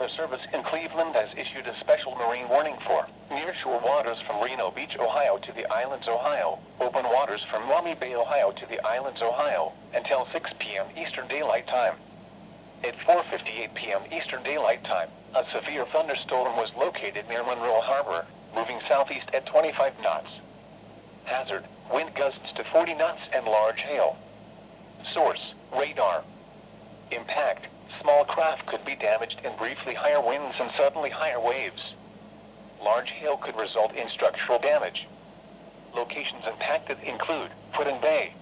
Weather Service in Cleveland has issued a special marine warning for nearshore waters from Reno Beach, Ohio to the Islands, Ohio, open waters from Maumee Bay, Ohio to the Islands, Ohio, until 6 p.m. Eastern Daylight Time. At 4:58 p.m. Eastern Daylight Time, a severe thunderstorm was located near Monroe Harbor, moving southeast at 25 knots. Hazard, wind gusts to 40 knots and large hail. Source, radar. Impact, small craft could be damaged and briefly higher winds and suddenly higher waves. Large hail could result in structural damage. Locations impacted include Pudding Bay,